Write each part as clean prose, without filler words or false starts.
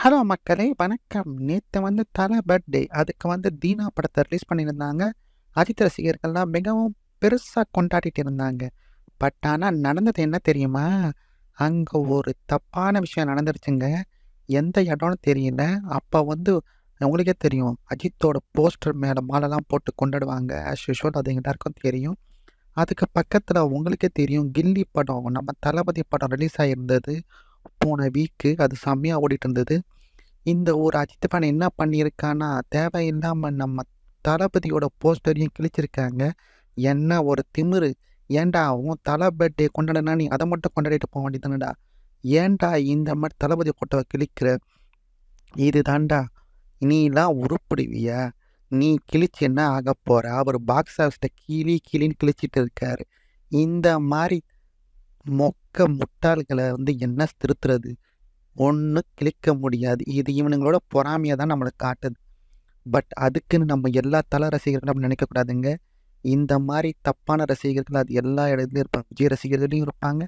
Hello மக்களே! வணக்கம். நேத்து வந்து தல பர்த்டே. அதுக்கு வந்து தீனா படத்த ரிலீஸ் பண்ணியிருந்தாங்க. அஜித் ரசிகர்கள்லாம் மிகவும் பெருசா கொண்டாடிட்டு இருந்தாங்க. ஆனா நடந்தது என்ன தெரியுமா? அங்க ஒரு தப்பான விஷயம் நடந்துருச்சுங்க. எந்த இடம்னு தெரியல. அப்ப வந்து உங்களுக்கே தெரியும். அஜித்தோட போஸ்டர் மேல மாலைலாம் போட்டு கொண்டாடுவாங்க. ஆஸ் யூசுவல் அது எல்லாருக்கும் தெரியும். அதுக்கு பக்கத்துல உங்களுக்கே தெரியும். கில்லி படம், நம்ம தளபதி படம் ரிலீஸ் ஆயிருந்தது. போன வீக்கு அது செம்மையா ஓடிட்டு இருந்தது. இந்த ஒரு அஜித் ஃபேன் என்ன பண்ணியிருக்கான்னா, தேவையில்லாம நம்ம தளபதியோட போஸ்டரையும் கிழிச்சிருக்காங்க. என்ன ஒரு திமிரு! ஏன்டா உன் தல பர்த்டே கொண்டாடுனா நீ அத மட்டும் கொண்டாடிட்டு போ வேண்டியது தானடா! ஏன்டா இந்த மாரி தளபதி ஃபோட்டோவ கிழிக்கிற? இது தான்டா! நீலாம் உருப்படுவியா? நீ கிழிச்சு என்ன ஆகப்போற? அவரு பாக்ஸ் ஆஃபீஸ்ல கிழின்னு கிழிச்சிட்டு இருக்காரு. இந்த மாரி மொக்க முட்டாள்கள வந்து என்ன திருத்துறது? ஒண்ணும் கிழிக்க முடியாது. இது இவனுங்களோட பொறாமைய தான் நம்மளுக்கு காட்டுது. அதுக்குன்னு நம்ம எல்லா தல ரசிகர்களும் அப்படி நினைக்கக்கூடாதுங்க. இந்த மாரி தப்பான ரசிகர்கள் அது எல்லா இடத்துலயும் இருப்பாங்க. விஜய் ரசிகர்களையும் இருப்பாங்க,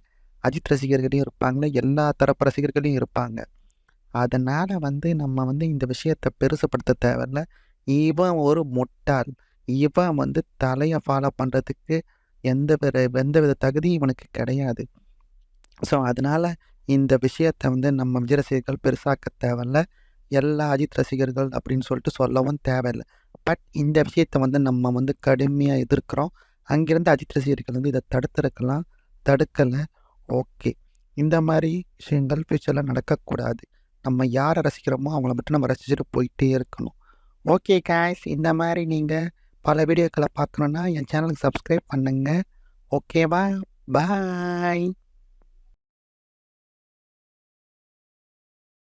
அஜித் ரசிகர்களையும் இருப்பாங்க, எல்லா தரப்பு ரசிகர்களையும் இருப்பாங்க. அதனால வந்து நம்ம வந்து இந்த விஷயத்த பெருசுப்படுத்த தேவையில்ல. இவன் ஒரு முட்டாள். இவன் வந்து தலைய ஃபாலோ பண்றதுக்கு எந்தவித தகுதியும் இவனுக்கு கிடையாது. ஸோ, அதனால இந்த விஷயத்த வந்து நம்ம விஜய் ரசிகர்கள் பெருசாக்க தேவையில்ல. எல்லா அஜித் ரசிகர்கள் அப்படின்னு சொல்லிட்டு சொல்லவும் தேவையில்ல. இந்த விஷயத்த வந்து நம்ம வந்து கடுமையா எதிர்க்கிறோம். அங்கிருந்து அஜித் ரசிகர்கள் வந்து இத தடுத்திருக்கலாம். தடுக்கல. ஓகே. இந்த மாரி விஷயங்கள் ஃபியூச்சர்ல நடக்கக்கூடாது. நம்ம யார ரசிக்கிறோமோ அவங்கள மட்டும் நம்ம ரசிச்சுட்டு போயிட்டே இருக்கணும். ஓகே காய்ஸ், இந்த மாரி நீங்க பல வீடியோக்கள பார்க்கணும்னா என் சேனலுக்கு சப்ஸ்கிரைப் பண்ணுங்க. ஓகேவா? பாய்.